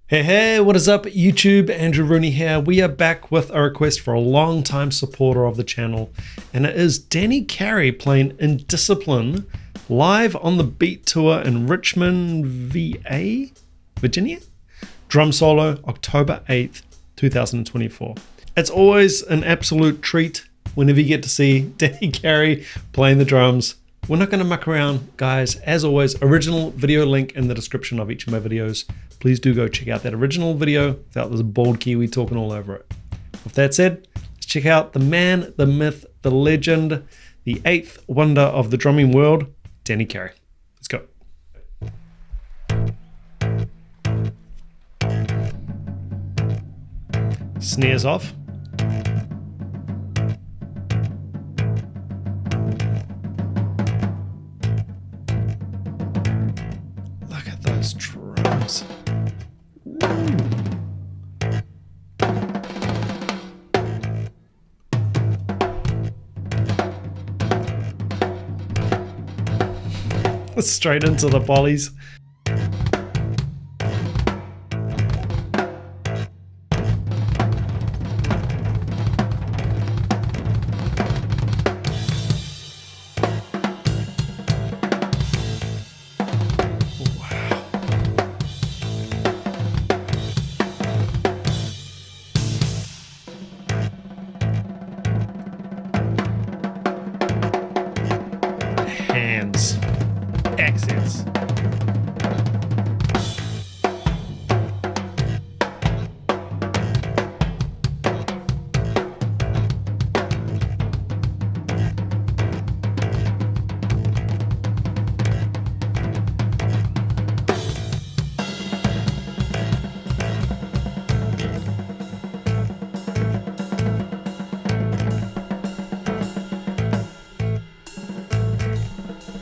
Hey, what is up YouTube? Andrew Rooney here. We are back with a request for a long-time supporter of the channel, and it is Danny Carey playing Indiscipline live on the Beat Tour in Richmond, VA, Virginia. Drum solo, October 8th, 2024. It's always an absolute treat whenever you get to see Danny Carey playing the drums. We're not going to muck around, guys. As always, original video link in the description of each of my videos. Please do go check out that original video without this bald Kiwi talking all over it. With that said, let's check out the man, the myth, the legend, the eighth wonder of the drumming world, Danny Carey. Let's go. Snares off. Look at those drums. Straight into the polys. Hands. Accents.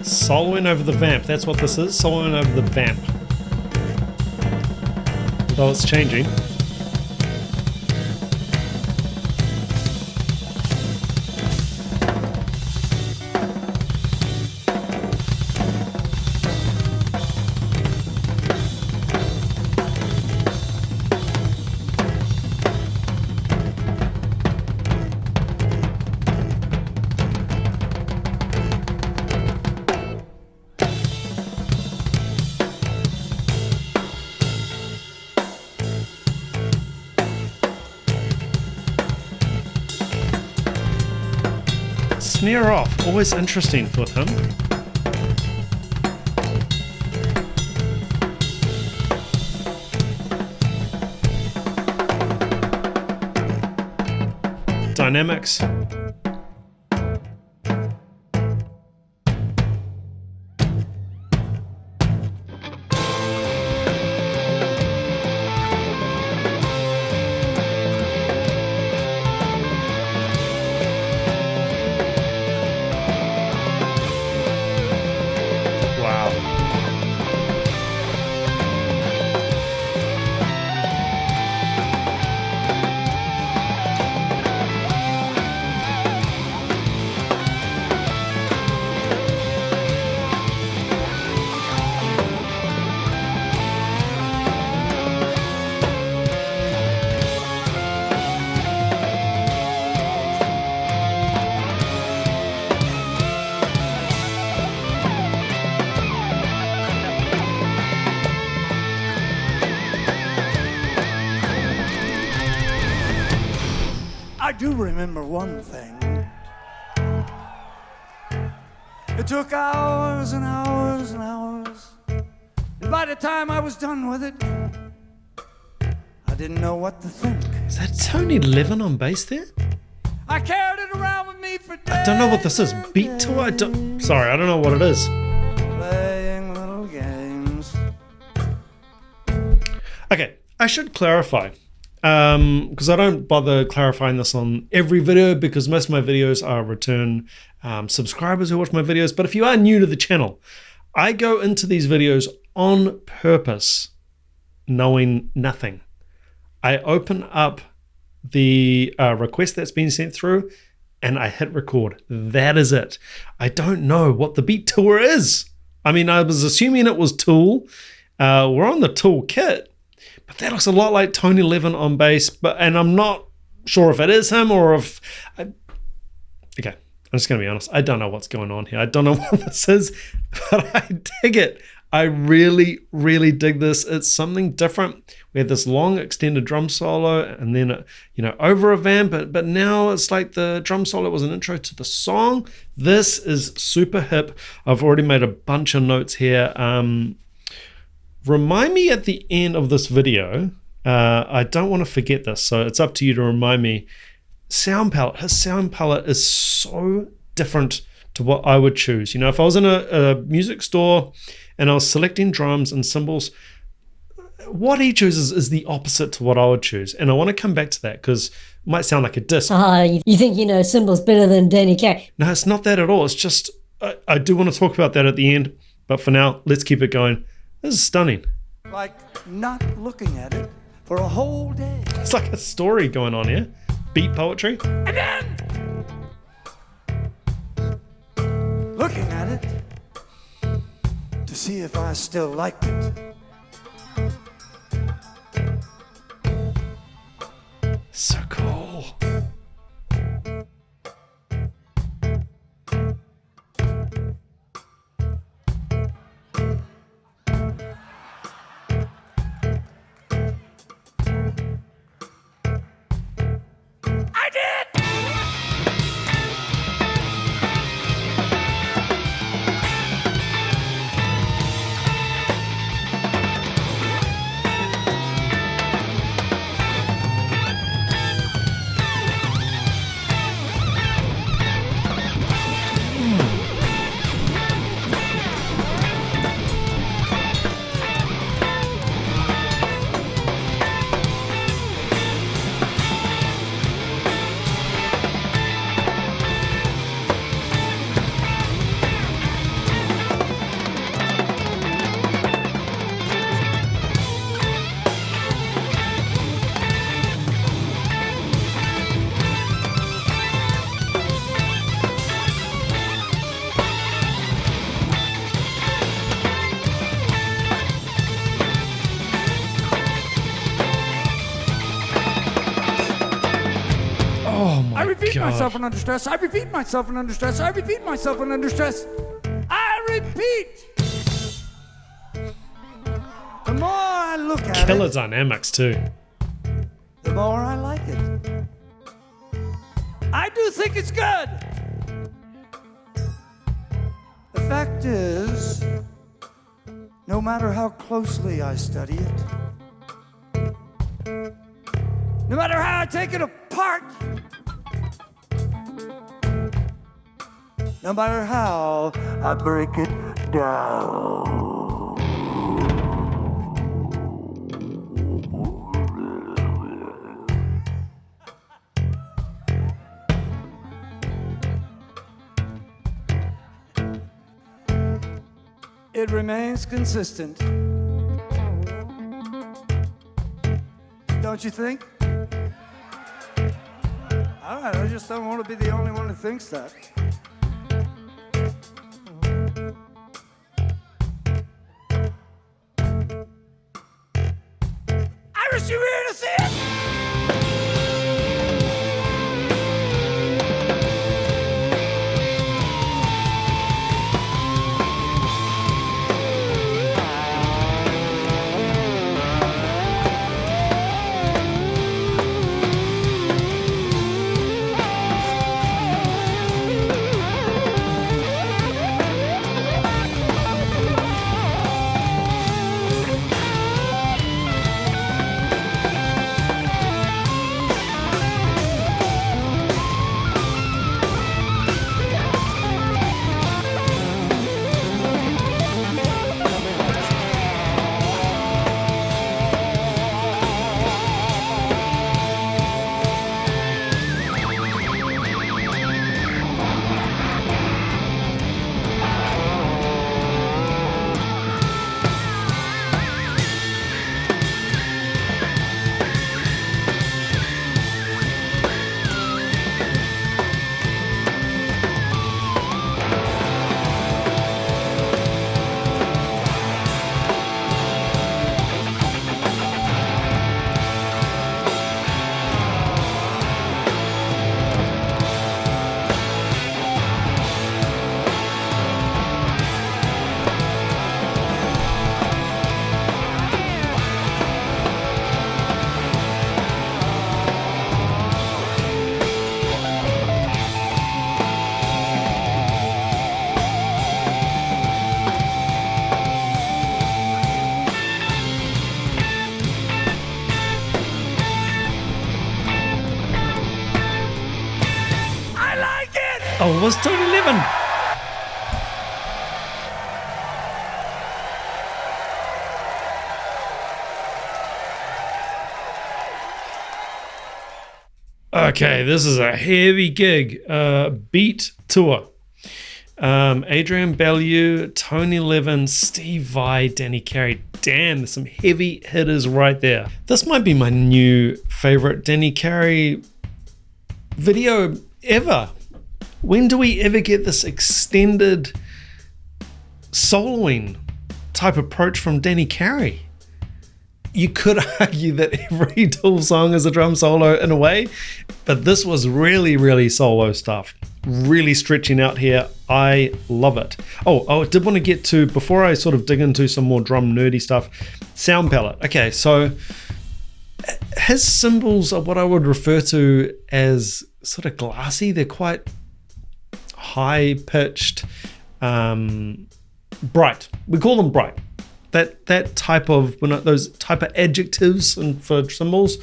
Soloing over the vamp, that's what this is, soloing over the vamp. Though it's changing. Snare off, always interesting with him. Dynamics. I do remember one thing. It took hours and hours and hours. And by the time I was done with it, I didn't know what to think. Is that Tony Levin on bass there? I carried it around with me for days. I don't know what this is. Beat Tour? Sorry, I don't know what it is. Playing little games. Okay, I should clarify. Because I don't bother clarifying this on every video because most of my videos are return subscribers who watch my videos. But if you are new to the channel, I go into these videos on purpose knowing nothing. I open up the request that's been sent through and I hit record. That is it. I don't know what the Beat Tour is. I mean, I was assuming it was Tool. We're on the Tool kit. but that looks a lot like Tony Levin on bass. And I'm not sure if it is him or if... Okay, I'm just going to be honest. I don't know what's going on here. I don't know what this is, but I dig it. I really, really dig this. It's something different. We had this long extended drum solo and then, over a vamp, but now it's like the drum solo was an intro to the song. This is super hip. I've already made a bunch of notes here. Remind me at the end of this video. I don't want to forget this, so it's up to you to remind me. Sound palette. His sound palette is so different to what I would choose. If I was in a music store and I was selecting drums and cymbals, what he chooses is the opposite to what I would choose. And I want to come back to that because it might sound like a diss. You think you know cymbals better than Danny Carey? No, it's not that at all. It's just, I do want to talk about that at the end. But for now, let's keep it going. This is stunning. Like not looking at it for a whole day. It's like a story going on here. Beat poetry. And then looking at it to see if I still liked it. So cool. I did! I repeat myself when under stress. I repeat myself when under stress. I repeat myself when under stress. I repeat. The more I look at Killer it, dynamics too. the more I like it. I do think it's good. The fact is, no matter how closely I study it, no matter how I take it apart, no matter how I break it down, it remains consistent. Don't you think? All right, I just don't want to be the only one who thinks that. Irish, you here to see it? Oh, it was 2011. Okay, this is a heavy gig. Beat tour. Adrian Belew, Tony Levin, Steve Vai, Danny Carey. Damn, there's some heavy hitters right there. This might be my new favorite Danny Carey video ever. When do we ever get this extended soloing type approach from Danny Carey? You could argue that every Tool song is a drum solo in a way, but this was really, really solo stuff. Really stretching out here. I love it. Oh, I did want to get to, before I sort of dig into some more drum nerdy stuff, sound palette. Okay, so his cymbals are what I would refer to as sort of glassy. They're quite high-pitched, bright. We call them bright. That type of, those type of adjectives for cymbals,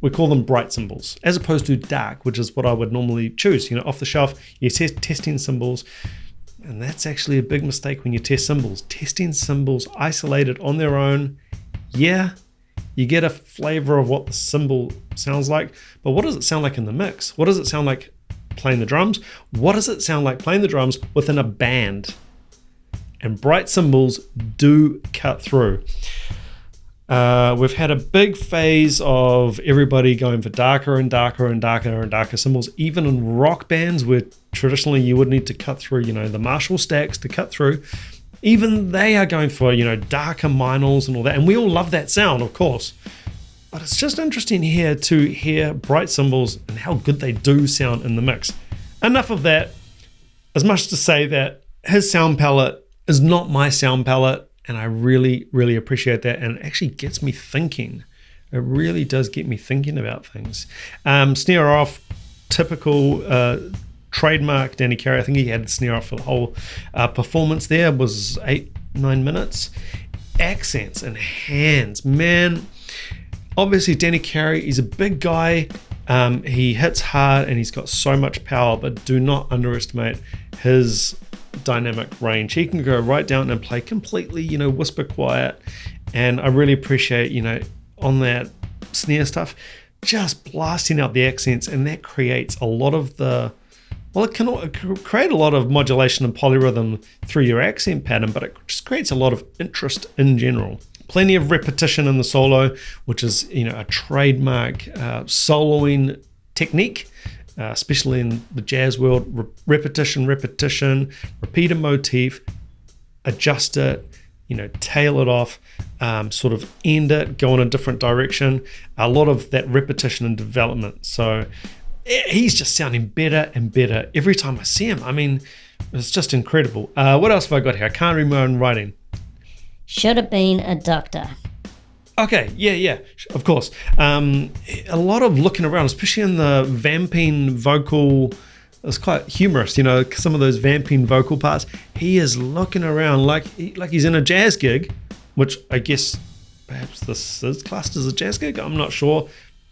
we call them bright cymbals, as opposed to dark, which is what I would normally choose. Off the shelf, you're testing cymbals, and that's actually a big mistake when you test cymbals. Testing cymbals isolated on their own, yeah, you get a flavor of what the cymbal sounds like, but what does it sound like in the mix? What does it sound like playing the drums? What does it sound like playing the drums within a band? And bright cymbals do cut through. We've had a big phase of everybody going for darker and darker and darker and darker cymbals, even in rock bands where traditionally you would need to cut through, the Marshall stacks to cut through. Even they are going for, darker minors and all that. And we all love that sound, of course. But it's just interesting here to hear bright cymbals and how good they do sound in the mix. Enough of that. As much to say that his sound palette is not my sound palette, and I really, really appreciate that, and it actually gets me thinking. It really does get me thinking about things. Snare off, typical trademark Danny Carey. I think he had the snare off for the whole performance there, was 8-9 minutes. Accents and hands, man. Obviously Danny Carey, he's a big guy. He hits hard and he's got so much power, but do not underestimate his dynamic range. He can go right down and play completely, whisper quiet. And I really appreciate, on that snare stuff, just blasting out the accents, and that creates a lot of it can create a lot of modulation and polyrhythm through your accent pattern, but it just creates a lot of interest in general. Plenty of repetition in the solo, which is, a trademark soloing technique. Especially in the jazz world, repetition, repeat a motif, adjust it, tail it off, sort of end it, go in a different direction. A lot of that repetition and development. So he's just sounding better and better every time I see him. I mean, it's just incredible. What else have I got here? I can't read my own writing. Should have been a doctor. Okay, yeah, of course. A lot of looking around, especially in the vamping vocal. It's quite humorous, some of those vamping vocal parts. He is looking around like he's in a jazz gig, which I guess perhaps this is classed as a jazz gig. I'm not sure.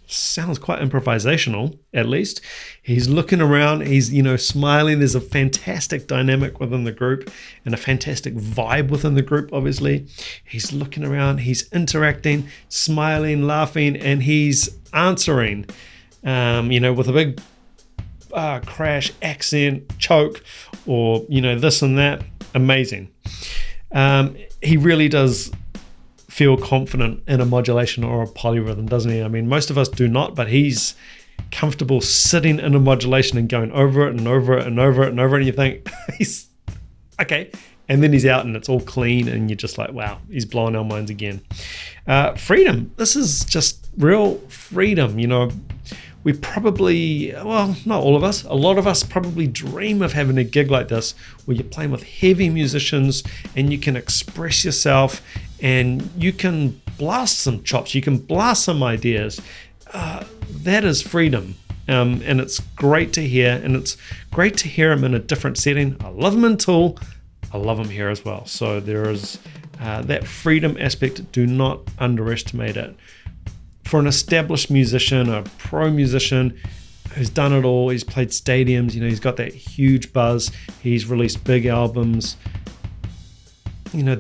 Sounds quite improvisational, at least. He's looking around, he's, smiling. There's a fantastic dynamic within the group and a fantastic vibe within the group, obviously. He's looking around, he's interacting, smiling, laughing, and he's answering, with a big crash, accent, choke, or, this and that. Amazing. He really does feel confident in a modulation or a polyrhythm, doesn't he? I mean, most of us do not, but he's comfortable sitting in a modulation and going over it and over it and over it and over it, and you think, he's okay. And then he's out and it's all clean and you're just like, wow, he's blowing our minds again. Freedom. This is just real freedom. We probably, well, not all of us, a lot of us probably dream of having a gig like this where you're playing with heavy musicians and you can express yourself and you can blast some chops, you can blast some ideas. That is freedom. And it's great to hear, and it's great to hear him in a different setting. I love him in Tool, I love him here as well. So there is that freedom aspect. Do not underestimate it. For an established musician, a pro musician, who's done it all. He's played stadiums, you know, he's got that huge buzz. He's released big albums. You know,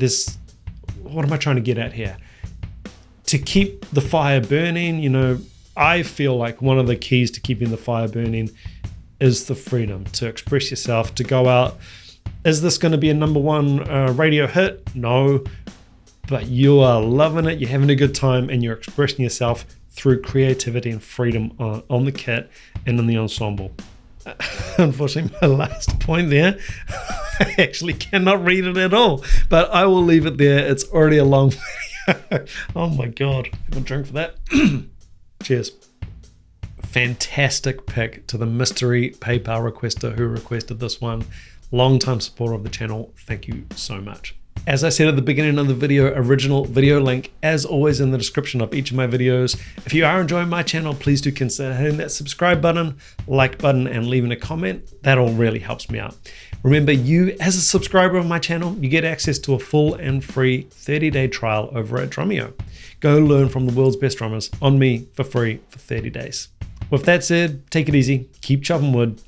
what am I trying to get at here? To keep the fire burning, you know, I feel like one of the keys to keeping the fire burning is the freedom to express yourself, to go out. Is this going to be a #1 radio hit? No, but you are loving it, you're having a good time, and you're expressing yourself through creativity and freedom on the kit and in the ensemble. Unfortunately, my last point there, I actually cannot read it at all, but I will leave it there. It's already a long video. Oh my God, I'm gonna drink for that. Cheers. Fantastic pick to the mystery PayPal requester who requested this one. Long-time supporter of the channel, thank you so much. As I said at the beginning of the video, original video link, as always, in the description of each of my videos. If you are enjoying my channel, please do consider hitting that subscribe button, like button, and leaving a comment. That all really helps me out. Remember, you, as a subscriber of my channel, you get access to a full and free 30-day trial over at DRUMEO. Go learn from the world's best drummers on me for free for 30 days. With that said, take it easy, keep chopping wood,